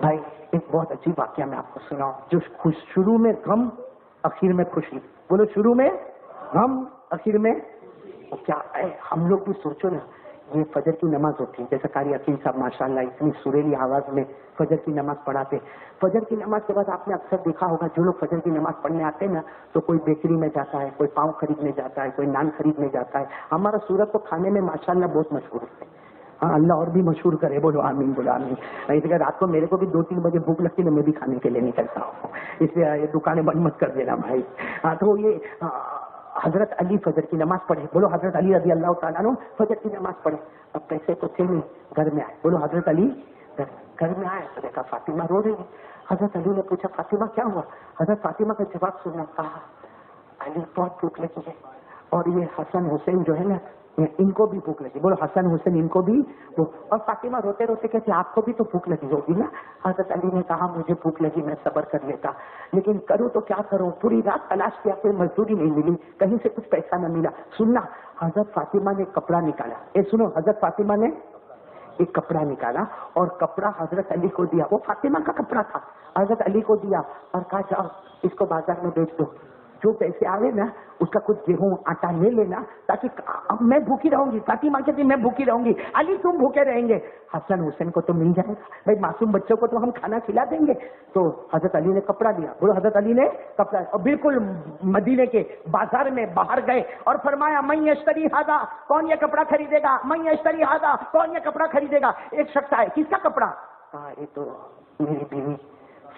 بھائی ایک بہت عجیب واقعہ میں آپ کو سناؤں. جو شروع میں غم اخیر میں خوشی. بولو شروع میں غم اخیر میں کیا ہے. ہم لوگ بھی سوچو نا, یہ فجر کی نماز ہوتی ہے, جیسا قاری حکیم صاحب ماشاءاللہ اتنی سریلی آواز میں فجر کی نماز پڑھاتے. فجر کی نماز کے بعد آپ نے اکثر دیکھا ہوگا جو لوگ فجر کی نماز پڑھنے آتے ہیں نا, تو کوئی بیکری میں جاتا ہے, کوئی پاؤں خریدنے جاتا ہے, کوئی نان خریدنے جاتا ہے. ہمارا سورت تو کھانے میں ماشاءاللہ بہت مشہور ہے. ہاں اللہ اور بھی مشہور کرے. بولو آمین, بولو آمین. اس لیے رات کو میرے کو بھی 2-3 بجے بھوک لگتی ہے, میں بھی کھانے کے لیے نکلتا ہوں. اس لیے یہ دکانیں بند مت کر دینا بھائی. ہاں تو یہ حضرت علی فجر کی نماز پڑھے. بولو حضرت علی رضی اللہ تعالیٰ عنہ فجر کی نماز پڑھے. اب پیسے تو تھے نہیں, گھر میں آئے. بولو حضرت علی گھر میں آئے تو دیکھا فاطمہ رو رہی ہے. حضرت علی نے پوچھا فاطمہ کیا ہوا. حضرت فاطمہ کا جواب سننا. کہا علی بہت بھوک لگی ہے, اور یہ حسن حسین جو ہے نا ان کو بھی بھوک لگی. بولو حسن حسین ان کو بھی. اور فاطمہ روتے روتے کہتے آپ کو بھی تو بھوک لگی ہوگی نا. حضرت علی نے کہا مجھے بھوک لگی, میں صبر کر لیتا, لیکن کروں تو کیا کروں. پوری رات تلاش کیا, کوئی مزدوری نہیں ملی, کہیں سے کچھ پیسہ نہ ملا. سننا, حضرت فاطمہ نے کپڑا نکالا. سنو, حضرت فاطمہ نے ایک کپڑا نکالا اور کپڑا حضرت علی کو دیا. وہ فاطمہ کا کپڑا تھا, حضرت علی کو دیا اور کہا جاؤ اس کو بازار میں بیچ دو, جو پیسے آئے نا اس کا کچھ گیہوں آٹا لے لینا, تاکہ اب میں بھوکی رہوں گی. فاطمہ کے دن میں بھوکی رہوں گی, علی تم بھوکے رہیں گے, حسن حسین کو تو مل جائے گا. بھائی معصوم بچوں کو تو ہم کھانا کھلا دیں گے. تو حضرت علی نے کپڑا دیا. بولو حضرت علی نے کپڑا, اور بالکل مدینے کے بازار میں باہر گئے اور فرمایا من یشتری ھذا, کون یہ کپڑا خریدے گا. من یشتری ھذا, کون یہ کپڑا خریدے گا. ایک شخص آئے, کس کا کپڑا. یہ تو میری بیوی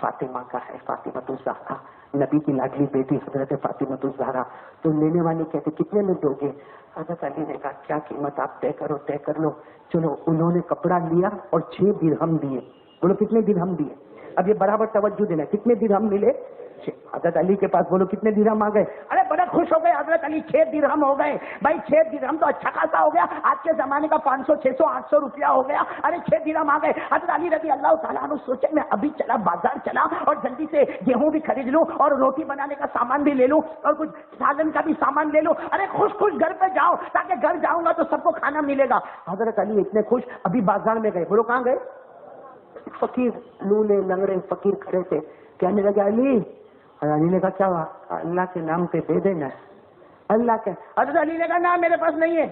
فاطمہ کا ہے, فاطمہ الزہرا, نبی کی لاڈلی بیٹی حضرت فاطمہ الزہرا. تو لینے والے کہتے کتنے میں دو گے. حضرت علی نے کہا کیا قیمت آپ طے کرو, طے کر لو. چلو انہوں نے کپڑا لیا اور 6 درہم دیے. بولو کتنے درہم دیے. اب یہ برابر توجہ دینا, کتنے درہم ملے. حضرت علی کے پاس بولو کتنے درہم آ گئے. ارے بڑے خوش ہو گئے حضرت علی, 6 درہم ہو گئے. بھائی 6 درہم تو اچھا خاصا ہو گیا, آج کے زمانے کا 500 600 800 روپیہ ہو گیا. ارے 6 درہم آ گئے. حضرت علی رضی اللہ تعالیٰ عنہ سوچے میں ابھی چلا بازار چلا اور جلدی سے گیہوں بھی خرید لوں اور روٹی بنانے کا سامان بھی لے لوں اور کچھ سالن کا بھی سامان لے لوں. ارے خوش خوش گھر پہ جاؤ, تاکہ گھر جاؤں گا تو سب کو کھانا ملے گا. حضرت علی اتنے خوش, ابھی بازار میں گئے. بولو کہاں گئے. فقیر لولے لنگڑے فقیر کھڑے تھے, کہنے لگا علی. علی نے کہا کیا ہوا. اللہ کے نام پہ دے دینا. اللہ کے. حضرت علی نے کہا نہ میرے پاس نہیں ہے.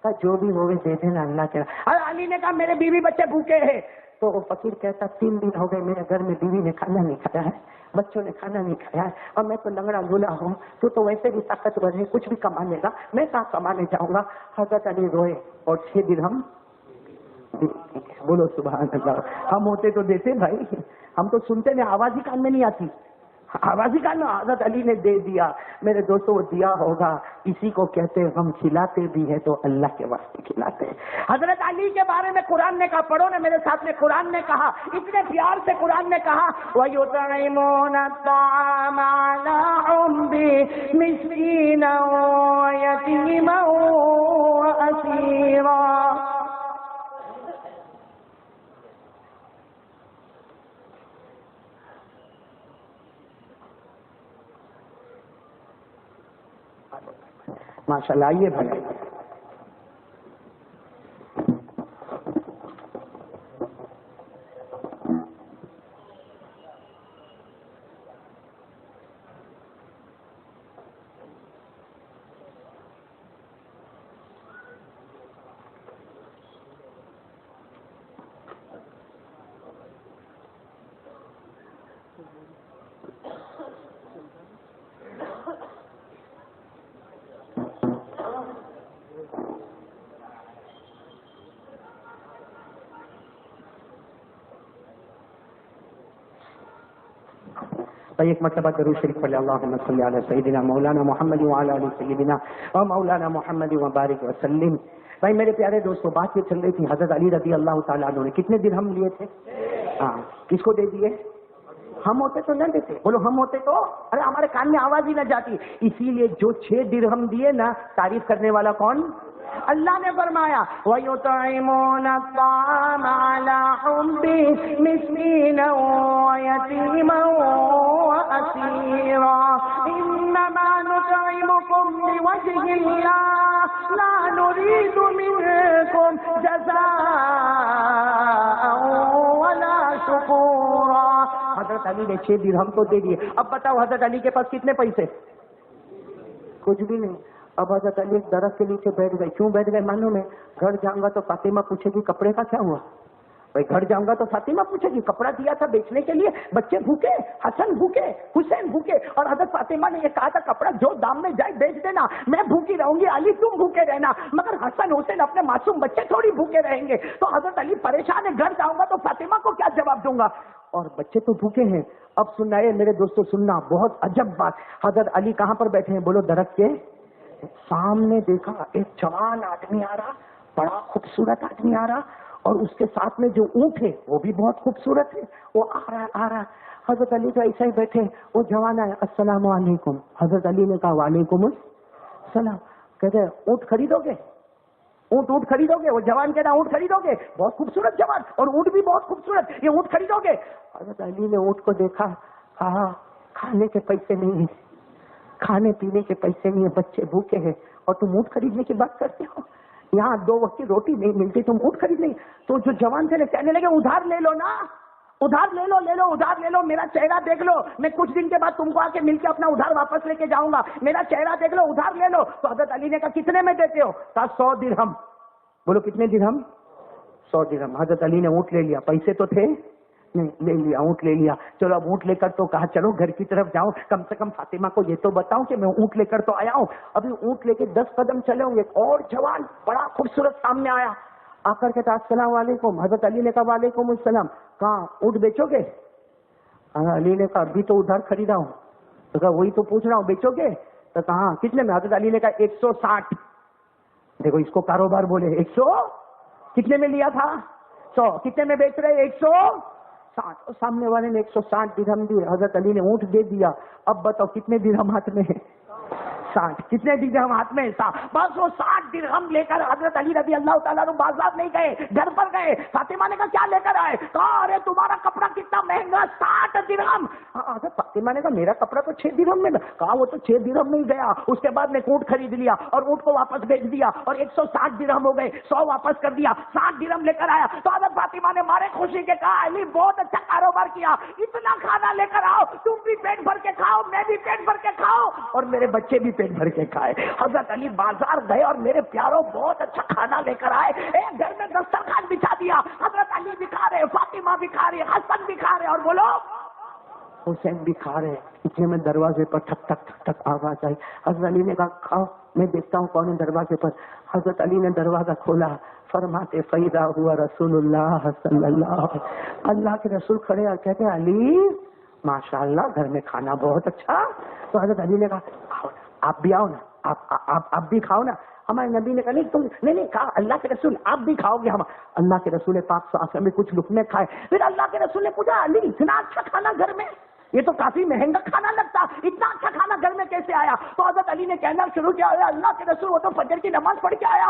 کہا جو بھی ہوگے دے دینا اللہ کے. حضرت علی نے کہا میرے بیوی بچے بھوکے ہیں. تو وہ فقیر کہتا 3 دن ہو گئے میرے گھر میں بیوی نے کھانا نہیں کھایا ہے, بچوں نے کھانا نہیں کھایا ہے, اور میں تو لنگڑا لولا ہوں, تو ویسے بھی طاقتور ہے, کچھ بھی کما لے گا, میں کہاں کمانے جاؤں گا. حضرت علی روئے اور 6 درہم. بولو سبحان اللہ. ہم ہوتے تو دیتے بھائی, ہم تو سنتے نہیں, آواز ہی کان میں نہیں آتی, آواز ہی کان میں. حضرت علی نے دے دیا. میرے دوستوں وہ دیا ہوگا, اسی کو کہتے ہیں ہم کھلاتے بھی ہیں تو اللہ کے واسطے کھلاتے ہیں. حضرت علی کے بارے میں قرآن نے کہا, پڑھو نا میرے ساتھ میں, قرآن نے کہا اتنے پیار سے, قرآن نے کہا وَيُطْعِمُونَ الطَّعَامَ عَلَىٰ حُبِّهِ مِسْكِينًا وَيَتِيمًا وَأَسِيرًا. ماشاء اللہ. آئیے بھائی. بھائی ایک مرتبہ درود شریف پڑھ لیں. اللہم صلی علی سیدنا مولانا محمد وعلی آل سیدنا و مولانا محمد وبارک وسلم. بھائی میرے پیارے دوستو, بات یہ چل رہی تھی حضرت علی رضی اللہ تعالیٰ عنہ نے کتنے درہم لیے تھے. ہاں, کس کو دے دیے. ہم ہوتے تو نہ دیتے. بولو ہم ہوتے تو, ارے ہمارے کان میں آواز ہی نہ جاتی. اسی لیے جو 6 درہم دیے نا, تعریف کرنے والا کون. اللہ نے فرمایا وَيُطْعِمُونَ الطَّعَامَ عَلَىٰ حُبِّهِ مِسْكِينًا وَيَتِيمًا وَأَسِيرًا إِنَّمَا نُطْعِمُكُمْ لِوَجْهِ اللَّهِ لَا نُرِيدُ مِنكُمْ جَزَاءً وَلَا شُكُورًا. حضرت علی نے 6 درہم کو دے دیے. اب بتاؤ حضرت علی کے پاس کتنے پیسے؟ کچھ بھی نہیں. اب حضرت علی ایک درخت کے نیچے بیٹھ گئے. کیوں بیٹھ گئے معلوم ہے؟ گھر جاؤں گا تو فاطمہ پوچھے گی کپڑے کا کیا ہوا. بھائی گھر جاؤں گا تو فاطمہ پوچھے گی کپڑا دیا تھا بیچنے کے لیے, بچے بھوکے, حسن بھوکے, حسین بھوکے, اور حضرت فاطمہ نے یہ کہا تھا کپڑا جو دام میں جائے بیچ دینا, میں بھوکی رہوں گی, علی تم بھوکے رہنا, مگر حسن حسین اپنے معصوم بچے تھوڑی بھوکے رہیں گے. تو حضرت علی پریشان ہے, گھر جاؤں گا تو فاطمہ کو کیا جواب دوں گا, اور بچے تو بھوکے ہیں. اب سننا ہے میرے دوستو, سننا بہت عجب بات. حضرت علی کہاں پر بیٹھے ہیں بولو؟ درخت کے سامنے. دیکھا ایک جوان آدمی آ رہا, بڑا خوبصورت آدمی آ رہا, اور اس کے ساتھ میں جو اونٹ ہے وہ بھی بہت خوبصورت ہے, وہ آ رہا. حضرت علی تو ایسا ہی بیٹھے, وہ جوان آیا, السلام علیکم. حضرت علی نے کہا وعلیکم السلام. کہتے ہیں اونٹ خریدو گے؟ اونٹ خریدو گے؟ وہ جوان کہتا اونٹ خریدو گے؟ بہت خوبصورت جوان, اور اونٹ بھی بہت خوبصورت, یہ اونٹ خریدو گے؟ حضرت علی نے اونٹ کو دیکھا, کہا کھانے کے پیسے نہیں ہیں, کھانے پینے کے پیسے نہیں ہیں, بچے بھوکے ہیں, اور تم اونٹ خریدنے کی بات کرتے ہو؟ یہاں 2 وقت کی روٹی نہیں ملتی, تم اونٹ خرید نہیں. تو جو جوان تھے کہنے لگے ادھار لے لو نا, ادھار لے لو, ادھار لے لو, میرا چہرہ دیکھ لو, میں کچھ دن کے بعد تم کو آ کے مل کے اپنا ادھار واپس لے کے جاؤں گا, میرا چہرہ دیکھ لو, ادھار لے لو. تو حضرت علی نے کہا کتنے میں دیتے ہو؟ کہا 100 درہم. بولو کتنے درہم؟ 100 درہم. حضرت علی نے اونٹ لے لیا, پیسے تو تھے نہیں, لے لیا, اونٹ لے لیا. چلو اب اونٹ لے کر تو کہا چلو گھر کی طرف جاؤں, کم سے کم فاطمہ کو یہ تو بتاؤں کہ میں اونٹ لے کر تو آیا ہوں. ابھی اونٹ لے کے 10 قدم چلے ہوں گے, اور جوان بڑا خوبصورت سامنے آیا, آ کر کہتا السلام علیکم. حضرت علی نے کہا وعلیکم السلام. کہاں اونٹ بیچو گے؟ علی نے کہا ابھی تو ادھر خریدا ہوں. تو کہا وہی تو پوچھ رہا ہوں, بیچو گے؟ تو کہاں کتنے میں؟ حضرت علی نے کہا 160. دیکھو اس کو کاروبار بولے. 100 کتنے میں لیا تھا؟ 100. کتنے میں بیچ رہے؟ 160. سامنے والے نے 160 درہم دیے. حضرت علی نے اونٹ دے دیا. اب بتاؤ کتنے درہم ہاتھ میں ہے؟ 60. کتنے درہم ہاتھ میں؟ بس وہ 60 درہم لے کر حضرت علی رضی اللہ تعالیٰ عنہ بازار نہیں گئے, گھر پر گئے. فاطمہ نے کہا کیا لے کر آئے؟ کہا ارے تمہارا کپڑا کتنا مہنگا, 60 درہم. حضرت فاطمہ نے کہا میرا کپڑا تو 6 درہم میں. کہا وہ تو 6 درہم میں ہی گیا. اس کے بعد نے اونٹ خرید لیا اور اونٹ کو واپس بیچ دیا, اور 160 درہم ہو گئے, 100 واپس کر دیا, 60 درہم لے کر آیا. تو حضرت فاطمہ نے مارے خوشی کے کہا علی بہت اچھا کاروبار کیا, اتنا کھانا لے کر آؤ, تم بھی پیٹ بھر کے کھاؤ, میں بھی پیٹ بھر کے کھاؤ, اور میرے بچے بھی پیٹ بھر کے کھائے. حضرت علی بازار گئے اور میرے پیاروں بہت اچھا کھانا لے کر آئے. ایک گھر میں دسترخوان بچھا دیا, حضرت علی بھی کھا رہے, فاطمہ بھی کھا رہے, حسن بھی کھا رہے, اور بولو حسین بھی کھا رہے. اتنے میں دروازے پر ٹھک ٹھک ٹھک ٹھک آواز آئی. حضرت علی نے کہا کھاؤ, میں دیکھتا ہوں کون ہے دروازے پر. حضرت علی نے دروازہ کھولا, فرماتے فیضا ہوا رسول اللہ صلی اللہ کے رسول کھڑے اور کہتے علی ماشاء اللہ گھر میں کھانا بہت اچھا. تو حضرت علی نے کہا آپ بھی آؤ نا, آپ بھی کھاؤ نا. ہمارے نبی نے کہا نہیں تم نہیں کہا اللہ کے رسول آپ بھی کھاؤ گے. ہم اللہ کے رسول پاک صلی اللہ علیہ وسلم نے کچھ لقمے کھائے. پھر اللہ کے رسول نے پوچھا علی اتنا اچھا کھانا گھر میں, یہ تو کافی مہنگا کھانا لگتا, اتنا اچھا کھانا گھر میں کیسے آیا؟ تو حضرت علی نے کہنا شروع کیا اللہ کے رسول وہ تو فجر کی نماز پڑھ کے آیا,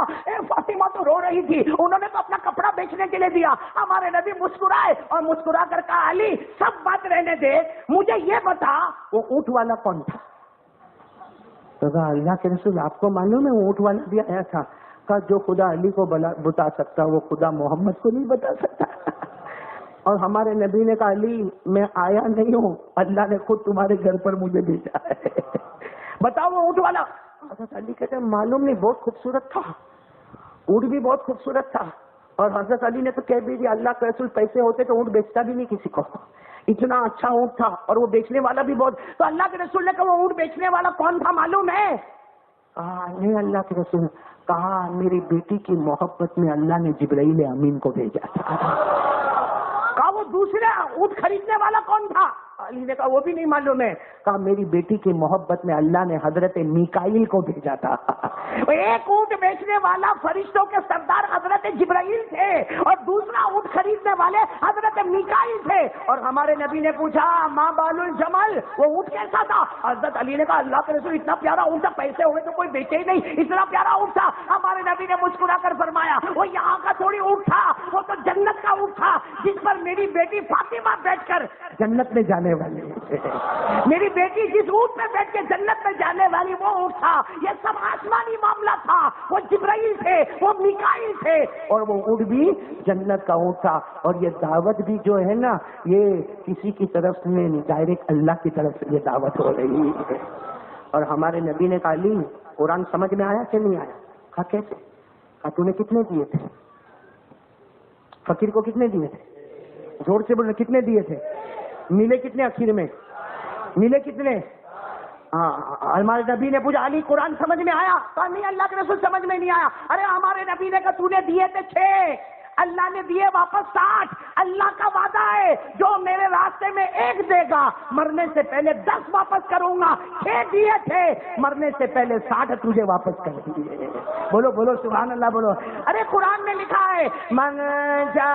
فاطمہ تو رو رہی تھی, انہوں نے تو اپنا کپڑا بیچنے کے لیے دیا. ہمارے نبی مسکرائے اور مسکرا کر کہا علی سب بات رہنے دے, مجھے یہ بتا وہ اونٹ والا کون تھا؟ تو کہا اللہ کے رسول آپ کو معلوم ہے اونٹ والا بھی آیا تھا. کہا جو خدا علی کو بتا سکتا وہ خدا محمد کو نہیں بتا سکتا. اور ہمارے نبی نے کہا علی میں آیا نہیں ہوں, اللہ نے خود تمہارے گھر پر مجھے بھیجا ہے. بتاؤ وہ اونٹ والا. حضرت علی کہتے ہیں معلوم نہیں, بہت خوبصورت تھا, اونٹ بھی بہت خوبصورت تھا. اور حضرت علی نے تو کہہ بھی دیا اللہ کے رسول پیسے ہوتے تو اونٹ بیچتا بھی نہیں کسی کو, اتنا اچھا اونٹ تھا, اور وہ بیچنے والا بھی بہت. تو اللہ کے رسول نے کہا وہ اونٹ بیچنے والا کون تھا معلوم ہے؟ کہا نہیں اللہ کے رسول. کہا میری بیٹی کی محبت میں اللہ نے جبرائیل امین کو بھیجا تھا. کہا وہ دوسرا اونٹ خریدنے والا کون تھا؟ علی نے کہا وہ بھی نہیں معلوم ہے. کہا میری بیٹی کی محبت میں اللہ نے حضرت میکائیل کو بھیجا تھا. ایک اونٹ بیچنے والا فرشتوں کے سردار حضرت جبرائیل تھے, اور دوسرا اونٹ خریدنے والے حضرت میکائیل تھے. اور ہمارے نبی نے پوچھا ماں بال الجمل وہ اونٹ کیسا تھا؟ حضرت علی نے کہا اللہ کے رسول اتنا پیارا اونٹ تھا, پیسے ہوئے تو کوئی بیچے ہی نہیں, اتنا پیارا اونٹ تھا. ہمارے نبی نے مسکرا کر فرمایا وہ یہاں کا تھوڑی اونٹ تھا, وہ تو جنت کا اونٹ تھا جس پر میری بیٹی فاطمہ بیٹھ کر جنت میں جانے والی ہے. میری بیٹی جس اونٹ میں بیٹھ کے جنت میں جانے والی وہ اونٹ تھا، یہ سب آسمانی معاملہ تھا، وہ جبرائیل تھے، وہ میکائیل تھے، اور وہ اونٹ بھی جنت کا اونٹ تھا۔ اور یہ دعوت بھی جو ہے نا، یہ کسی کی طرف سے نہیں، ڈائریکٹ اللہ کی طرف سے یہ دعوت ہو رہی ہے۔ اور ہمارے نبی نے کہا علی قرآن سمجھ میں آیا کہ نہیں آیا؟ کہا کیسے؟ کہا تو نے کتنے دیے تھے؟ فقیر کو کتنے دیے تھے؟ زور سے بولے کتنے دیے تھے؟ ملے کتنے آخر میں؟ ملے کتنے؟ ہاں ہمارے نبی نے پوچھا علی قرآن سمجھ میں آیا؟ کہا نہیں اللہ کے رسول سمجھ میں نہیں آیا۔ ارے ہمارے نبی نے کہا تو نے دیے تھے 6، اللہ نے دیے واپس 60۔ اللہ کا وعدہ ہے جو میرے راستے میں 1 دے گا مرنے سے پہلے 10 واپس کروں گا۔ 6 دیے تھے، مرنے سے پہلے 60 تجھے واپس کر دیے۔ بولو بولو سبحان اللہ بولو۔ ارے قرآن میں لکھا ہے من جاء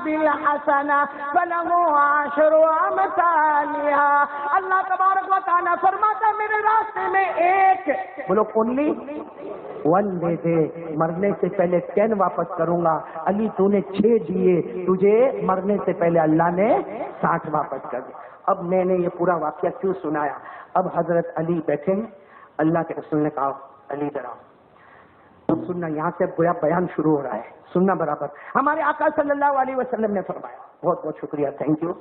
بالحسنہ فلہ عشر امثالها۔ اللہ تبارک و تعالیٰ فرماتا ہے میرے راستے میں 1، بولو اونلی 1 دے دے، مرنے سے پہلے 10 واپس کروں گا۔ علی تو نے 6 دیے، تجھے مرنے سے پہلے اللہ نے 60 واپس کر دیا۔ اب میں نے یہ پورا واقعہ کیوں سنایا؟ اب حضرت علی بیٹھے، اللہ کے رسول نے کہا علی ذرا اب سننا، یہاں سے گویا بیان شروع ہو رہا ہے، سننا برابر۔ ہمارے آقا صلی اللہ علیہ وسلم نے فرمایا، بہت بہت شکریہ، تھینک یو،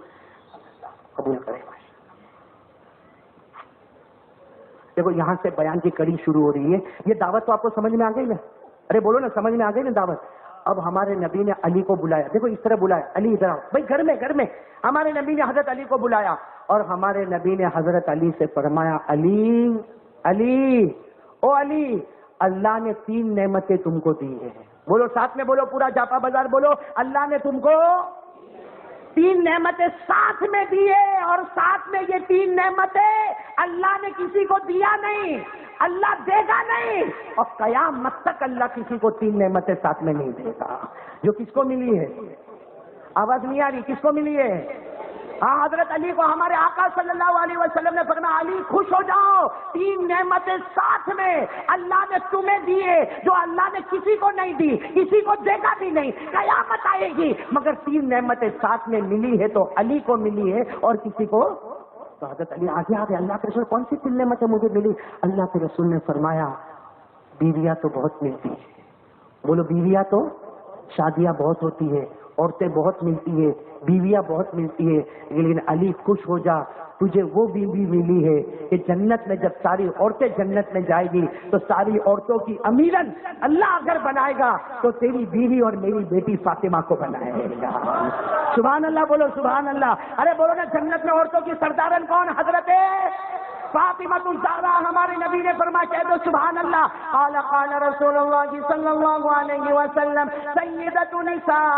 قبول کریں۔ دیکھو یہاں سے بیان کی کڑی شروع ہو رہی ہے۔ یہ دعوت تو آپ کو سمجھ میں آ گئی نا؟ ارے بولو نا، سمجھ میں آ گئی نا دعوت؟ اب ہمارے نبی نے علی کو بلایا، دیکھو اس طرح بلایا، علی ادھر آؤ بھائی، گھر میں ہمارے نبی نے حضرت علی کو بلایا، اور ہمارے نبی نے حضرت علی سے فرمایا علی او علی، اللہ نے 3 نعمتیں تم کو دی ہیں۔ بولو ساتھ میں بولو، پورا جاپا بازار بولو، اللہ نے تم کو 3 نعمتیں ساتھ میں دی ہے، اور ساتھ میں یہ 3 نعمتیں اللہ نے کسی کو دیا نہیں، اللہ دے گا نہیں، اور قیامت تک اللہ کسی کو 3 نعمتیں ساتھ میں نہیں دے گا۔ جو کس کو ملی ہے؟ آواز نہیں آ رہی، کس کو ملی ہے؟ ہاں حضرت علی کو ہمارے آقا صلی اللہ علیہ وسلم نے فرمایا علی خوش ہو جاؤ، 3 نعمتیں ساتھ میں اللہ نے تمہیں دیے جو اللہ نے کسی کو نہیں دی، کسی کو دے گا بھی نہیں، قیامت آئے گی مگر 3 نعمتیں ساتھ میں ملی ہے تو علی کو ملی ہے اور کسی کو؟ تو حضرت علی آگے آگے، اللہ کے رسول کون سی 3 نعمتیں مجھے ملی؟ اللہ کے رسول نے فرمایا بیویاں تو بہت ملتی ہے، بولو بیویاں تو، شادیاں بہت ہوتی ہے، عورتیں بہت ملتی ہے، بیویاں بہت ملتی ہے، لیکن علی خوش ہو جا، تجھے وہ بیوی ملی ہے کہ جنت میں جب ساری عورتیں جنت میں جائے گی تو ساری عورتوں کی امیرن اللہ اگر بنائے گا تو تیری بیوی اور میری بیٹی فاطمہ کو بنائے گا۔ سبحان اللہ بولو سبحان اللہ۔ ارے بولو نا، جنت میں عورتوں کی سردارن کون؟ حضرت فاطمہ الزہرا۔ ہمارے نبی نے فرمایا کہہ دو سبحان اللہ، قال قال رسول اللہ صلی اللہ علیہ وسلم سیدۃ نساء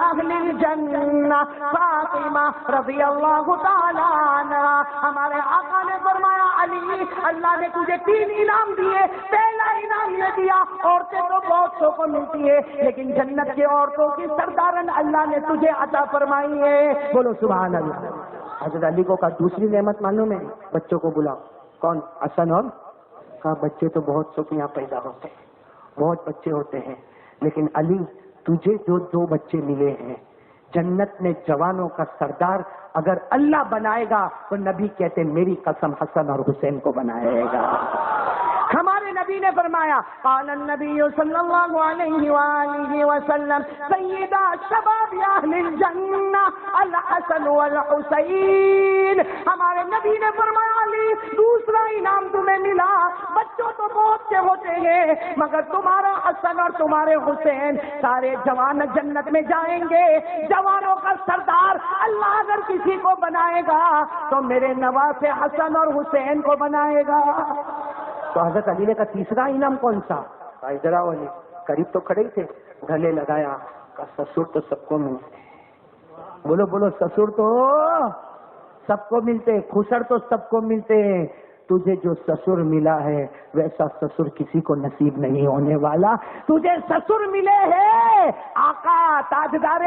اہل الجنہ فاطمہ رضی اللہ تعالی عنہا۔ ہمارے آقا نے فرمایا علی اللہ نے تجھے 3 انعام دیے، پہلا انعام یہ دیا عورتیں تو بہت سو کو ملتی ہے لیکن جنت کی عورتوں کی سردارن اللہ نے تجھے عطا فرمائی ہے، بولو سبحان اللہ۔ حضرت علی کو کہا دوسری نعمت معلوم ہے؟ بچوں کو بلاؤ۔ کون؟ حسن اور؟ کہا بچے تو بہت سو کے یہاں پیدا ہوتے ہیں، بہت بچے ہوتے ہیں، لیکن علی تجھے جو 2 بچے ملے ہیں، جنت میں جوانوں کا سردار اگر اللہ بنائے گا تو نبی کہتے میری قسم حسن اور حسین کو بنائے گا۔ ہمارے نبی نے فرمایا قال النبی صلی اللہ علیہ وآلہ وسلم سیدہ شباب اہل الجنہ الحسن والحسین۔ ہمارے نبی نے فرمایا علی دوسرا انعام تمہیں ملا، بچوں تو بہت سے ہوتے ہیں مگر تمہارا حسن اور تمہارے حسین سارے جوان جنت میں جائیں گے، جوانوں کا سردار اللہ اگر کسی کو بنائے گا تو میرے نواسے حسن اور حسین کو بنائے گا۔ تو حضرت علی نے کہا تیسرا انعام کون سا؟ ادھر آؤ علی، قریب تو کھڑے ہی تھے، گلے لگایا، کہا سسر تو سب کو ملتے، بولو بولو سسر تو سب کو ملتے، خسر تو سب کو ملتے ہیں، تجھے جو سسر ملا ہے ویسا سسر کسی کو نصیب نہیں ہونے والا، تجھے سسر ملے ہیں آقا تاجدار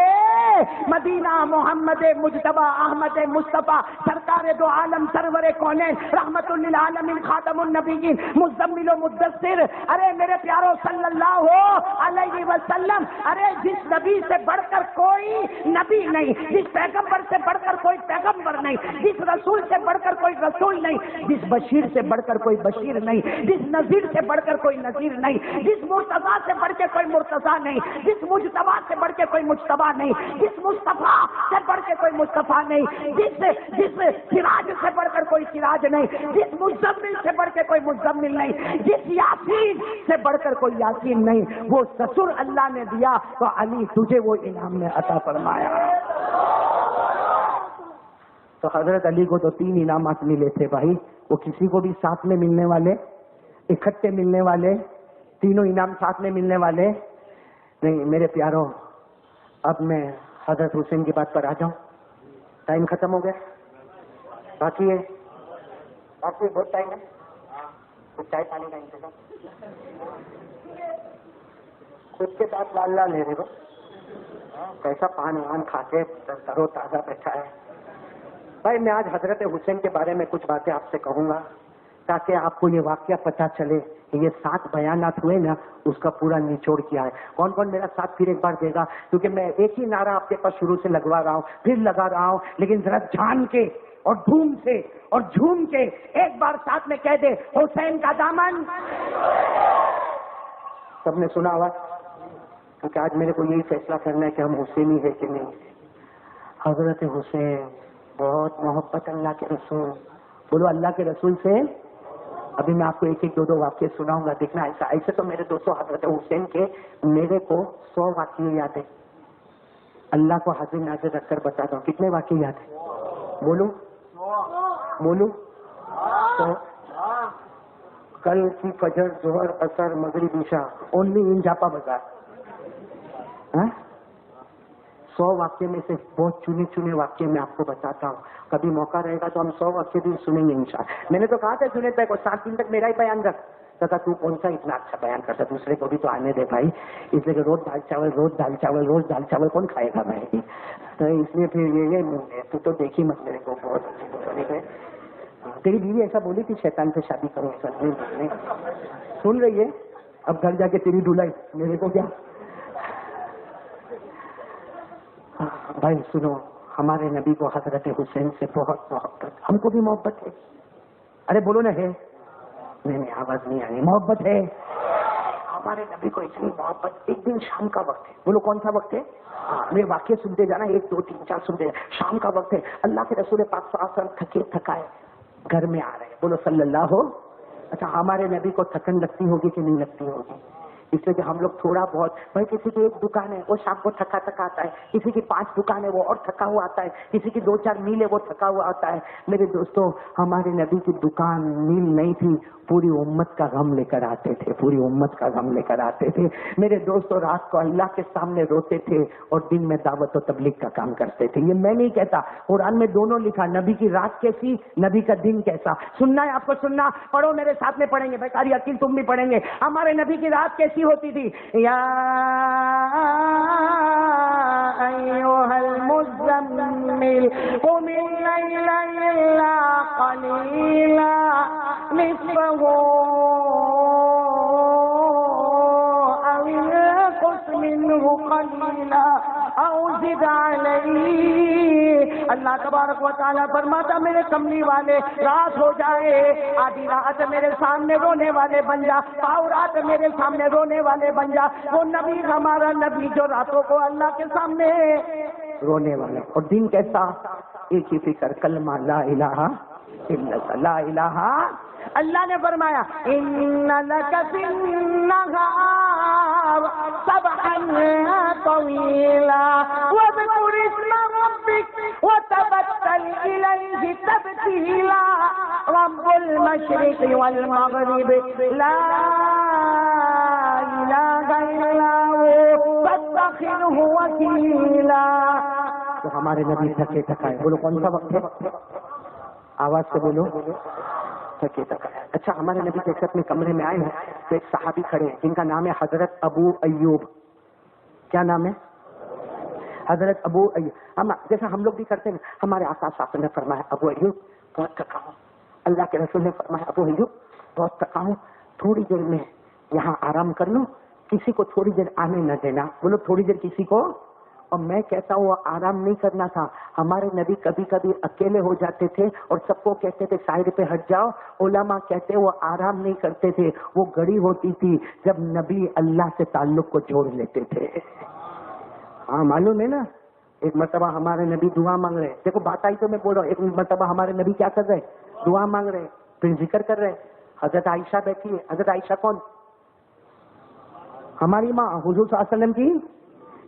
مدینہ محمد مجتبی احمد مصطفیٰ سرکار دو عالم سرور کونین رحمت للعالمین خاتم النبیین مزمل و مدثر۔ ارے میرے پیارو صلی اللہ علیہ وسلم، ارے جس نبی سے بڑھ کر کوئی نبی نہیں، جس پیغمبر سے بڑھ کر کوئی پیغمبر نہیں، جس رسول سے بڑھ کر کوئی رسول نہیں، جس بشیر سے بڑھ کر کوئی بشیر نہیں، جس نذیر سے بڑھ کر کوئی نذیر نہیں، جس مرتضیٰ سے بڑھ کے کوئی مرتضیٰ نہیں، جس مجتبیٰ سے بڑھ کے کوئی مجتبیٰ نہیں، جس مصطفیٰ سے بڑھ کے کوئی مصطفیٰ نہیں، جس سراج سے بڑھ کر کوئی سراج نہیں، جس مزمل سے بڑھ کے کوئی مزمل نہیں، جس یاسین سے بڑھ کر کوئی یاسین نہیں، وہ سسر اللہ نے دیا تو علی تجھے وہ انعام میں عطا فرمایا۔ تو حضرت علی کو تو 3 انعامات ملے تھے بھائی، وہ کسی کو بھی ساتھ میں ملنے والے، اکٹھے ملنے والے، تینوں انعام ساتھ میں ملنے والے نہیں۔ میرے پیاروں، اب میں حضرت حسین کی بات پر آ جاؤں۔ ٹائم ختم ہو گیا؟ باقی ہے؟ باقی بہت ٹائم ہے؟ کچھ چائے پانی کا انتظام؟ خود کے ساتھ لال لال لے رہے ہو، کیسا پان وان کھا کے ترو تازہ بیٹھا ہے بھائی۔ میں آج حضرت حسین کے بارے میں کچھ باتیں آپ سے کہوں گا تاکہ آپ کو یہ واقعہ پتہ چلے کہ یہ 7 بیانات ہوئے نا، اس کا پورا نچوڑ کیا ہے۔ کون کون میرا ساتھ پھر ایک بار دے گا؟ کیونکہ میں ایک ہی نعرہ آپ کے پاس شروع سے لگوا رہا ہوں، پھر لگا رہا ہوں، لیکن ذرا جان کے اور ڈھونڈ سے اور جھوم کے ایک بار ساتھ میں کہہ دے، حسین کا دامن۔ سب نے سنا ہوا؟ کیونکہ آج میرے کو یہی فیصلہ کرنا ہے کہ ہم حسینی ہے کہ نہیں۔ حضرت حسین بہت محبت اللہ کے رسول، بولو اللہ کے رسول سے۔ ابھی میں آپ کو ایک 2 واقعے سناؤں گا، دیکھنا ایسے تو میرے دوستوں حضرت حسین کے میرے کو 100 واقعے یاد ہے۔ اللہ کو حاضر ناظر رکھ کر بتاتا ہوں، کتنے واقعے یاد ہیں؟ بولو تو کل کی فجر، ظہر، عصر، مغرب، عشاء، اونلی ان جاپا بازار۔ 100 واقعے میں سے بہت چنے واقعے میں آپ کو بتاتا ہوں۔ کبھی موقع رہے گا تو ہم 100 واقعے بھی سنیں گے انشاءاللہ۔ میں نے تو کہا تھا جنید بھائی کو 7 دن تک میرا ہی بیان رکھ، کہا تو کون سا اتنا اچھا بیان کرتا، دوسرے کو بھی تو آنے دے بھائی۔ اس لیے کہ روز دال چاول کون کھائے گا بھائی؟ تو اس لیے پھر یہ تو دیکھی مت میرے کو، بہت اچھی ہے۔ تیری بیوی ایسا بولی تھی شیطان سے شادی کرو، ایسا نہیں سن رہی ہے؟ اب گھر جا کے تیری دھلائی، میرے کو کیا بھائی؟ سنو، ہمارے نبی کو حضرت حسین سے بہت محبت، ہم کو بھی محبت ہے۔ ارے بولو نا، ہے؟ نہیں آواز نہیں آ رہی، محبت ہے ہمارے نبی کو اتنی محبت۔ ایک دن شام کا وقت ہے، بولو کون سا وقت ہے؟ میرے واقعے سنتے جانا، 1 2 3 4 سنتے جانا۔ شام کا وقت ہے، اللہ کے رسول پاک صلی اللہ علیہ وسلم تھکے تھکائے گھر میں آ رہے ہیں، بولو صلی اللہ ہو۔ اچھا، ہمارے نبی کو تھکن لگتی ہوگی کہ نہیں لگتی ہوگی؟ اس لیے کہ ہم لوگ تھوڑا بہت، بھائی کسی کی 1 دکان ہے وہ شام کو تھکا آتا ہے، کسی کی 5 دکان ہے وہ اور تھکا ہوا آتا ہے، کسی کی 2 4 میل ہے وہ تھکا ہوا آتا ہے۔ میرے دوستوں، ہمارے نبی کی دکان میل نہیں تھی، پوری امت کا غم لے کر آتے تھے، پوری امت کا غم لے کر آتے تھے۔ میرے دوستوں، رات کو اللہ کے سامنے روتے تھے اور دن میں دعوت و تبلیغ کا کام کرتے تھے۔ یہ میں نہیں کہتا، قرآن میں دونوں لکھا، نبی کی رات کیسی، نبی کا دن کیسا۔ سننا ہے آپ کو؟ سننا، پڑھو میرے ساتھ میں، پڑھیں گے بیکاری عقیل تم بھی پڑھیں گے۔ ہمارے نبی کی رات کیسی ہوتی تھی؟ یا ایھا المزمل قم اللیل الا قلیلا نصفه او انقص منه قلیلا او زد علیہ۔ اللہ تبارک و تعالیٰ فرماتا میرے کملی والے، رات ہو جائے، آدھی رات میرے سامنے رونے والے بن جا، پاؤ رات میرے سامنے رونے والے بن جا۔ وہ نبی ہمارا نبی جو راتوں کو اللہ کے سامنے رونے والے، اور دن کیسا؟ ایک ہی فکر، کلمہ لا الہ الا اللہ، لا الہ۔ اللہ نے فرمایا ان لک فی النہار سبحا طویلا واذکر اسم ربک وتبتل الیہ تبتیلا رب المشرق والمغرب لا الہ الا هو فاتخذہ وکیلا۔ تو ہمارے نبی تھکے تھکائے، بولو کون سا وقت ہے؟ آواز سے بولو، تھکے تھکائے۔ اچھا، ہمارے نبی کے اپنے کمرے میں آئے ہیں تو ایک صحابی کھڑے ہیں جن کا نام ہے حضرت ابو ایوب۔ کیا نام ہے؟ حضرت ابو ایوب۔ جیسا ہم لوگ بھی کرتے ہیں، ہمارے آقا صلی اللہ علیہ وسلم نے فرمایا ابو ایوب بہت تھکا ہوں۔ اللہ کے رسول نے فرمایا ابو ایوب بہت تھکا ہوں، تھوڑی دیر میں یہاں آرام کر لو، کسی کو تھوڑی دیر آنے نہ دینا۔ بولو تھوڑی دیر کسی کو اور میں کہتا ہوں وہ آرام نہیں کرنا تھا. ہمارے نبی کبھی کبھی اکیلے ہو جاتے تھے اور سب کو کہتے تھے سائڈ پہ ہٹ جاؤ. علماء کہتے وہ آرام نہیں کرتے تھے, وہ گھڑی ہوتی تھی جب نبی اللہ سے تعلق کو جوڑ لیتے تھے. ہاں معلوم ہے نا. ایک مرتبہ ہمارے نبی دعا مانگ رہے, دیکھو بات آئی تو میں بول رہا ہوں, ایک مرتبہ ہمارے نبی کیا کر رہے, دعا مانگ رہے, پھر ذکر کر رہے. حضرت عائشہ بیٹھی ہے. حضرت عائشہ کون؟ ہماری ماں, حضور صلی اللہ علیہ وسلم کی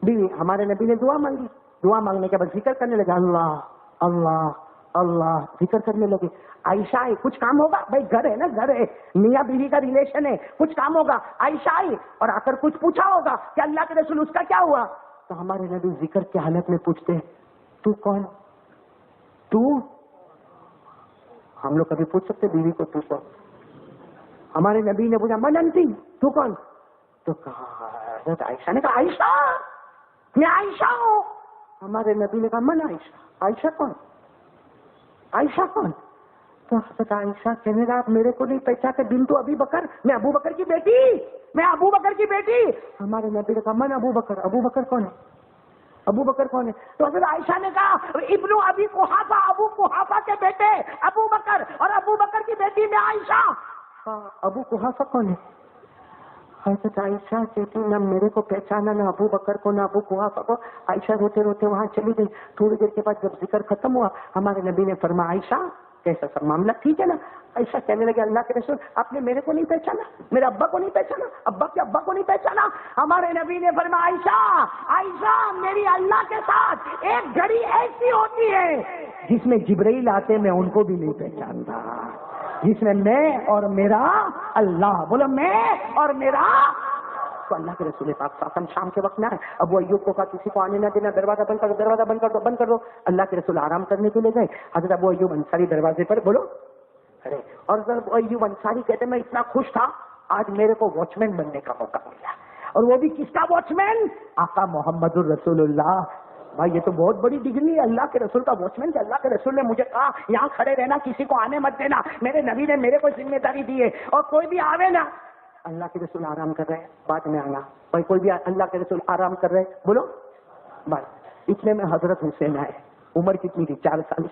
بیوی. ہمارے نبی نے دعا مانگی, دعا مانگنے کے بعد ذکر کرنے لگا, اللہ اللہ اللہ ذکر کرنے لگے. عائشہ آئی, کچھ کام ہوگا بھائی, گھر ہے نا, گھر ہے, میاں بیوی کا ریلیشن ہے, کچھ کام ہوگا. عائشہ آئی اور آ کر کچھ پوچھا ہوگا کہ اللہ کے رسول اس کا کیا ہوا. تو ہمارے نبی ذکر کی حالت میں پوچھتے, تو کون, تو ہم لوگ کبھی پوچھ سکتے بیوی کو تو کون؟ ہمارے نبی نے پوچھا من انتی, تو کون؟ تو کہا حضرت عائشہ نے کہا عائشہ, میں عائشہ ہوں. ہمارے نبی نے کہا من عائشہ. عائشہ کون, عائشہ کون؟ تو حضرت عائشہ کہنے لگا آپ میرے کو نہیں پہچانتے, بنت ابی بکر, میں ابو بکر کی بیٹی, میں ابو بکر کی بیٹی. ہمارے نبی نے کہا من ابو بکر. ابو بکر کون ہے, ابو بکر کون ہے؟ تو حضرت عائشہ نے کہا ابن ابی قحافہ, ابو قحافہ کے بیٹے ابو بکر, اور ابو بکر کی بیٹی میں عائشہ. ابو قحافہ کون ہے؟ حضرت عائشہ کہتی نہ میرے کو پہچانا, نہ ابو بکر کو, نہ ابو قحافہ کو. عائشہ روتے روتے وہاں چلی گئی. تھوڑی دیر کے بعد جب ذکر ختم ہوا, ہمارے نبی نے فرمایا عائشہ کیسا سب معاملہ ٹھیک ہے نا؟ عائشہ کہنے لگے اللہ کے رسول آپ نے میرے کو نہیں پہچانا, میرے ابا کو نہیں پہچانا, ابا کے ابا کو نہیں پہچانا. ہمارے نبی نے فرمایا عائشہ, عائشہ میری اللہ کے ساتھ ایک گھڑی ایسی ہوتی ہے جس میں جبرائیل آتے میں ان کو بھی نہیں پہچانتا, جس میں اور میرا اللہ, بولو میں اور میرا. تو اللہ کے رسول پاک صاحب شام کے وقت میں آئے. ابو ایوب کو کہا کسی کو آنے نہ دینا, دروازہ بند کر دو, دروازہ بند کر دو, بند کر دو. اللہ کے رسول آرام کرنے کے لیے گئے. حضرت ابو ایوب انصاری دروازے پر بولو ارے, اور ابو ایوب انصاری کہتے میں اتنا خوش تھا آج میرے کو واچ مین بننے کا موقع ملا, اور وہ بھی کس کا واچ مین, آقا محمد الرسول اللہ. بھائی یہ تو بہت بڑی ڈگری ہے, اللہ کے رسول کا واچ مین. کہ اللہ کے رسول نے مجھے کہا یہاں کھڑے رہنا, کسی کو آنے مت دینا. میرے نبی نے میرے کو ذمہ داری دی ہے, اور کوئی بھی آوے نا. اللہ کے رسول آرام کر رہے ہیں, بعد میں آنا. بھائی کوئی بھی اللہ کے رسول آرام کر رہے, بولو بھائی. اتنے میں حضرت حسین آئے. عمر کتنی تھی, 4 سال.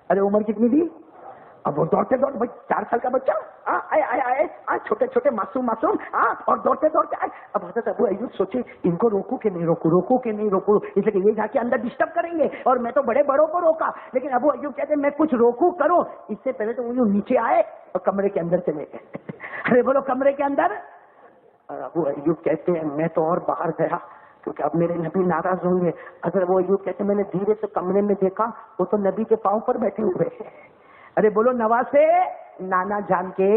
ارے عمر کتنی تھی, اب وہ دوڑتے دوڑتے, بھائی 4 سال کا بچہ, آئے آئے آئے, چھوٹے چھوٹے معصوم معصوم, اور دوڑتے دوڑتے آئے. اب حضرت ابو ایوب سوچے ان کو روکو کہ نہیں روکو, روکو کہ نہیں روکو, اس لیے کہ یہ جا کے اندر ڈسٹرب کریں گے, اور میں تو بڑے بڑوں کو روکا. لیکن ابو ایوب کہتے ہیں میں کچھ روکوں کروں, اس سے پہلے تو وہ نیچے آئے اور کمرے کے اندر چلے گئے. ارے بولو کمرے کے اندر. اور ابو ایوب کہتے ہیں میں تو اور باہر گیا کیونکہ اب میرے نبی ناراض ہوں گے. اگر وہ ایوب کہتے ہیں میں نے دھیرے سے کمرے میں دیکھا وہ تو نبی کے پاؤں پر بیٹھے ہوئے. ارے بولو نواسے نانا جان کے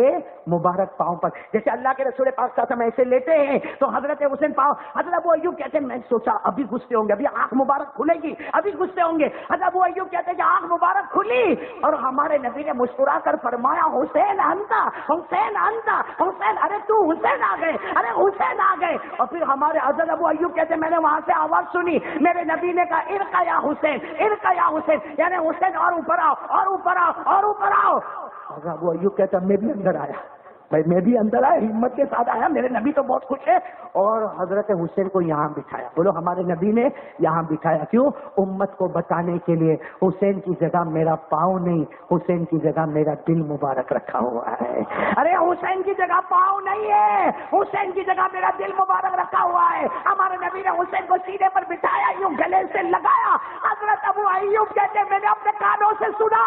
مبارک پاؤں پر, جیسے اللہ کے رسول پاک صاحب ایسے لیتے ہیں تو حضرت حسین پاؤں. حضرت ابو ایوب کہتے ہیں میں سوچا ابھی غصے ہوں گے, ابھی آنکھ مبارک کھلے گی, ابھی غصے ہوں گے. حضرت ابو ایوب کہتے ہیں کہ آنکھ مبارک کھلی اور ہمارے نبی نے مسکرا کر فرمایا حسین انتا, حسین انتا, حسین, ارے تو حسین آ گئے, ارے حسین آ گئے. اور پھر ہمارے حضرت ابو ایوب کہتے ہیں میں نے وہاں سے آواز سنی, میرے نبی نے کہا ارقا یا حسین, ارقا یا حسین, یعنی حسین اور اوپر آؤ, اور اوپر آؤ, اور اوپر آؤ. حضرت ابو ایوب کہتا میں بھی اندر آیا, بھائی میں بھی اندر آیا, ہمت کے ساتھ آیا, میرے نبی تو بہت خوش ہے. اور حضرت حسین کو یہاں بٹھایا. بولو ہمارے نبی نے یہاں بٹھایا, کیوں؟ امت کو بتانے کے لیے حسین کی جگہ میرا پاؤں نہیں, حسین کی جگہ میرا دل مبارک رکھا ہوا ہے. ارے حسین کی جگہ پاؤں نہیں ہے, حسین کی جگہ میرا دل مبارک رکھا ہوا ہے. ہمارے نبی نے حسین کو سینے پر بٹھایا, یوں گلے سے لگایا. حضرت ابو ایوب کہتے ہیں میں نے اپنے کانوں سے سنا,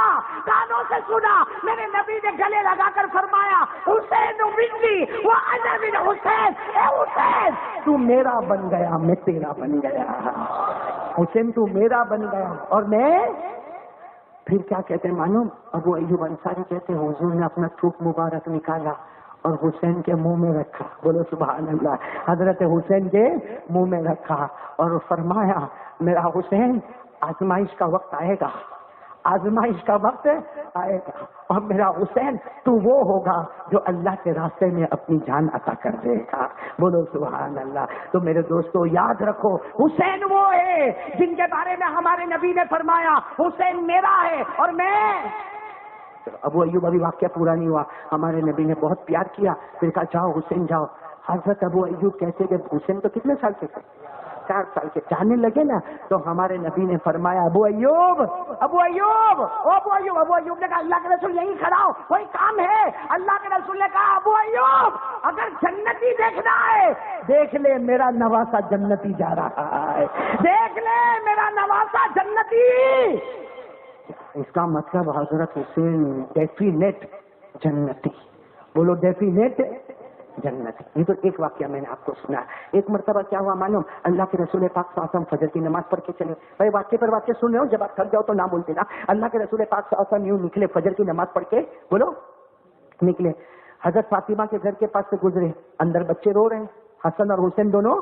کانوں سے سنا, میرے نبی نے گلے لگا کر فرمایا حسین منی وہ انا من حسین, اے حسین تو میرا بن گیا, میں تیرا بن گیا. حسین تو میرا بن گیا اور میں. پھر کیا کہتے ہیں معلوم؟ ابو ایوب انصاری کہتے ہیں حضور نے اپنا تھوک مبارک نکالا اور حسین کے منہ میں رکھا. بولو سبحان اللہ. حضرت حسین کے منہ میں رکھا اور فرمایا میرا حسین آزمائش کا وقت آئے گا, آزمائش کا وقت آئے گا, اور میرا حسین تو وہ ہوگا جو اللہ کے راستے میں اپنی جان عطا کر دے گا. بولو سبحان اللہ. تو میرے دوستو یاد رکھو حسین وہ ہے جن کے بارے میں ہمارے نبی نے فرمایا حسین میرا ہے اور میں. ابو ایوب ابھی واقعہ پورا نہیں ہوا, ہمارے نبی نے بہت پیار کیا, پھر کہا جاؤ حسین جاؤ. حضرت ابو ایوب کہتے کہ حسین تو کتنے سال کے تھے, 4 سال کے جانے لگے نا تو ہمارے نبی نے فرمایا ابو ایوب ابو ایوب ابو ایوب ابو ایوب نے کہا اللہ کے رسول یہیں کھڑا ہو کوئی کام ہے؟ اللہ کے رسول نے کہا ابو ایوب اگر جنتی دیکھنا ہے دیکھ لے میرا نواسا جنتی جا رہا ہے، دیکھ لے میرا نواسا جنتی۔ اس کا مطلب حضرت حسین ڈیفینیٹ جنتی، بولو ڈیفینیٹ جنت۔ یہ تو ایک واقعہ میں نے آپ کو سنا۔ ایک مرتبہ کیا ہوا معلوم، اللہ کے رسول پاک صلی اللہ علیہ وسلم فجر کی نماز پڑھ کے چلے۔ بھائی واقعے پر واقعہ سن رہے ہو، جب آپ تھک جاؤ تو نہ بولتے نا۔ اللہ کے رسول پاک صلی اللہ علیہ وسلم یوں نکلے فجر کی نماز پڑھ کے، بولو نکلے، حضرت فاطمہ کے گھر کے پاس سے گزرے، اندر بچے رو رہے ہیں، حسن اور حسین دونوں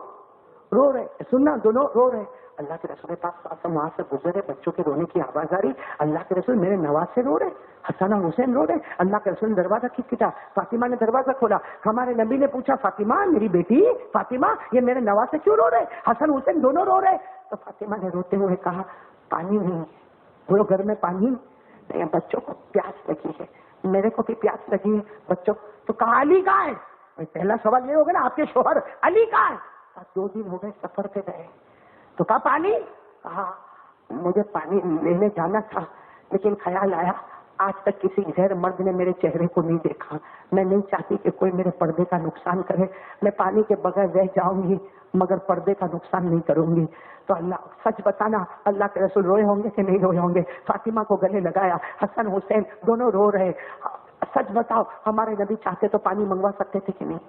رو رہے، سننا دونوں رو رہے۔ اللہ کے رسول پاک صلی اللہ علیہ وسلم وہاں سے گزرے، بچوں کے رونے کی آواز آ رہی، اللہ کے رسول میرے نواز سے رو رہے، حسن اور حسین رو رہے۔ اللہ کے رسول نے دروازہ کھٹکھٹا، فاطمہ نے دروازہ کھولا، ہمارے نبی نے پوچھا فاطمہ میری بیٹی فاطمہ یہ میرے نواز سے کیوں رو رہے؟ حسن حسین دونوں رو رہے۔ تو فاطمہ نے روتے ہوئے کہا پانی نہیں، بولو گھر میں پانی نہیں، بچوں کو پیاس لگی ہے، میرے کو بھی پیاس لگی ہے بچوں۔ تو کہا علی کہاں ہے؟ پہلا سوال یہ ہوگا نا آپ کے شوہر علی کہاں ہے؟ 2 دن ہو گئے سفر پہ گئے۔ تو کہا پانی؟ کہا مجھے پانی لینے جانا تھا لیکن خیال آیا آج تک کسی غیر مرد نے میرے چہرے کو نہیں دیکھا، میں نہیں چاہتی کہ کوئی میرے پردے کا نقصان کرے، میں پانی کے بغیر رہ جاؤں گی مگر پردے کا نقصان نہیں کروں گی۔ تو اللہ سچ بتانا اللہ کے رسول روئے ہوں گے کہ نہیں روئے ہوں گے؟ فاطمہ کو گلے لگایا، حسن حسین دونوں رو رہے۔ سچ بتاؤ ہمارے نبی چاہتے تو پانی منگوا سکتے تھے کہ نہیں؟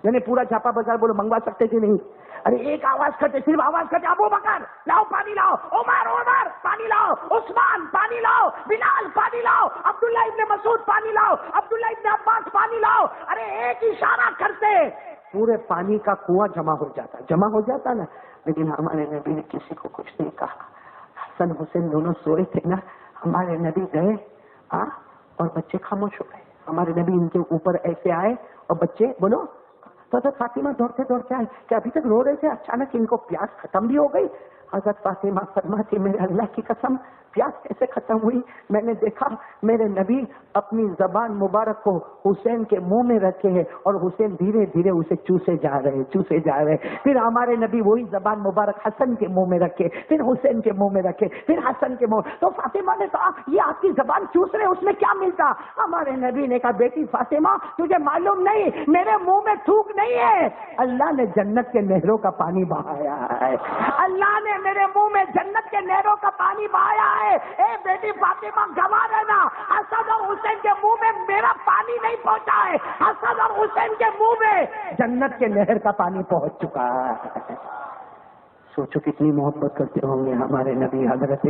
یعنی پورا جھاپا بازار بولو منگوا سکتے کہ نہیں؟ ارے ایک آواز کرتے، صرف آواز کرتے ابو بکر لاؤ پانی لاؤ، عمر پانی لاؤ، عثمان پانی لاؤ، بلال پانی لاؤ، عبداللہ ابن مسعود پانی لاؤ، عبداللہ ابن عباس پانی لاؤ۔ ارے ایک اشارہ کرتے پورے پانی کا کنواں جمع ہو جاتا نا۔ لیکن ہمارے نبی نے کسی کو کچھ نہیں کہا۔ حسن حسین دونوں سوئے تھے نا، ہمارے نبی گئے اور بچے خاموش ہو گئے۔ ہمارے نبی ان کے اوپر ایسے آئے اور بچے بولو تو حضرت فاطمہ دوڑتے آئے کہ ابھی تک رو رہے تھے، اچانک ان کو پیاس ختم بھی ہو گئی۔ حضرت فاطمہ فرماتی میرے اللہ کی قسم پیاس کیسے ختم ہوئی؟ میں نے دیکھا میرے نبی اپنی زبان مبارک کو حسین کے منہ میں رکھے ہیں اور حسین دھیرے دھیرے اسے چوسے جا رہے۔ پھر ہمارے نبی وہی زبان مبارک حسن کے منہ میں رکھے، پھر حسین کے منہ میں رکھے، پھر حسن کے منہ۔ تو فاطمہ نے کہا یہ آپ کی زبان چوس رہے اس میں کیا ملتا؟ ہمارے نبی نے کہا بیٹی فاطمہ تجھے معلوم نہیں میرے منہ میں تھوک نہیں ہے، اللہ نے جنت کے نہروں کا پانی بہایا ہے، اللہ نے میرے منہ میں جنت کے نہروں کا پانی بہایا ہے۔ اے بیٹی فاطمہ گواہ رہنا، حسن اور حسین کے منہ میں میرا پانی نہیں پہنچا ہے، حسن اور حسین کے منہ میں جنت کے نہر کا پانی پہنچ چکا ہے۔ سوچو کتنی محبت کرتے ہوں گے ہمارے نبی حضرت۔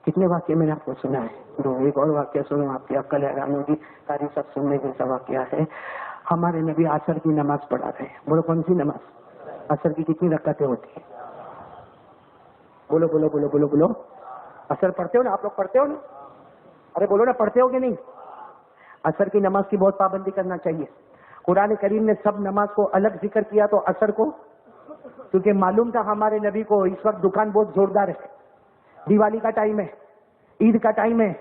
کتنے واقعے میں نے آپ کو سنا ہے، دو ایک اور واقعہ سنو آپ کی عقل حیران ہوگی، تاریخ سب سننے جیسا واقعہ ہے۔ ہمارے نبی عصر کی نماز پڑھا رہے، بولو کون سی نماز؟ عصر کی کتنی رکعتیں ہوتی ہیں؟ بولو بولو بولو بولو بولو، عصر پڑھتے ہو نا آپ لوگ؟ پڑھتے ہو نا؟ ارے بولو نا پڑھتے ہو کہ نہیں؟ عصر کی نماز کی بہت پابندی کرنا چاہیے۔ قرآن کریم نے سب نماز کو الگ ذکر کیا تو عصر کو، کیونکہ معلوم تھا ہمارے نبی کو اس وقت دکان بہت زوردار ہے، دیوالی کا ٹائم ہے، عید کا ٹائم ہے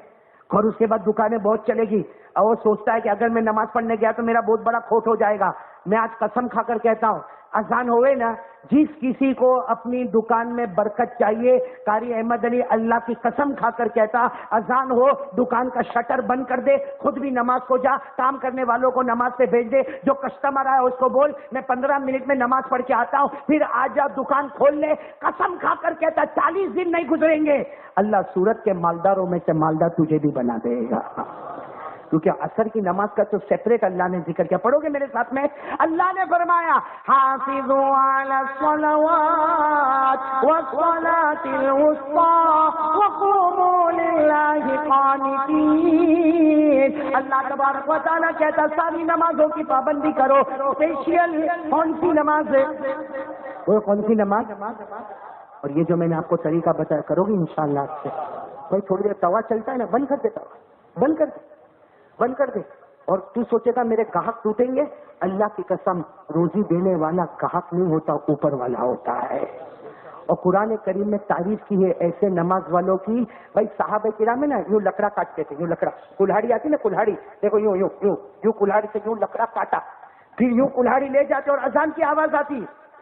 اور اس کے بعد دکانیں بہت چلے گی، اور وہ سوچتا ہے کہ اگر میں نماز پڑھنے گیا تو میرا بہت بڑا کھوٹ ہو جائے گا۔ میں آج قسم کھا کر کہتا ہوں اذان ہوئے نا، جس کسی کو اپنی دکان میں برکت چاہیے، قاری احمد علی اللہ کی قسم کھا کر کہتا اذان ہو دکان کا شٹر بند کر دے، خود بھی نماز کو جا، کام کرنے والوں کو نماز پہ بھیج دے، جو کسٹمر آیا اس کو بول میں 15 منٹ میں نماز پڑھ کے آتا ہوں، پھر آ جا دکان کھول لے۔ قسم کھا کر کہتا 40 دن نہیں گزریں گے اللہ سورت کے مالداروں میں سے مالدار تجھے بھی بنا دے گا، کیونکہ عصر کی نماز کا تو سیپریٹ اللہ نے ذکر کیا۔ پڑھو گے میرے ساتھ میں؟ اللہ نے فرمایا حافظوا علی الصلوات والصلاة الوسطى وقوموا للہ قانتین۔ اللہ تبارک و تعالیٰ کہتا ساری نمازوں کی پابندی کرو۔ اسپیشل کون سی نماز ہے؟ وہ کون سی نماز؟ اور یہ جو میں نے آپ کو طریقہ بتایا کرو گے انشاءاللہ آپ سے۔ بھائی تھوڑی دیر توا چلتا ہے نا، بند کر دیتا ہوں، بند کر دے، اور تو سوچے گا میرے گاہک ٹوٹیں گے، اللہ کی قسم روزی دینے والا گاہک نہیں ہوتا، اوپر والا ہوتا ہے۔ اور قرآن کریم میں تعریف کی ہے ایسے نماز والوں کی۔ بھائی صحابہ کرام میں نا یوں لکڑا کاٹتے تھے، یوں لکڑا، کلہاڑی آتی نا کلہاڑی، دیکھو یوں یوں یوں یوں کلہاڑی سے یوں لکڑا کاٹا، پھر یوں کلہاڑی لے جاتے اور اذان کی آواز آتی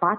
5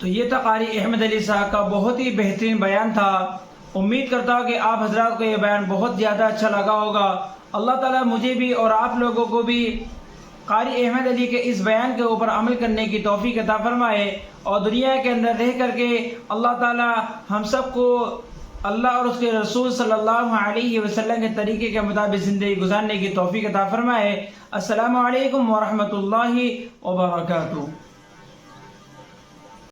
تو یہ تھا قاری احمد علی صاحب کا بہت ہی بہترین بیان تھا۔ امید کرتا ہوں کہ آپ حضرات کو یہ بیان بہت زیادہ اچھا لگا ہوگا۔ اللہ تعالیٰ مجھے بھی اور آپ لوگوں کو بھی قاری احمد علی کے اس بیان کے اوپر عمل کرنے کی توفیق عطا فرمائے، اور دنیا کے اندر رہ کر کے اللہ تعالیٰ ہم سب کو اللہ اور اس کے رسول صلی اللہ علیہ وسلم کے طریقے کے مطابق زندگی گزارنے کی توفیق عطا فرمائے۔ السلام علیکم ورحمۃ اللہ وبرکاتہ۔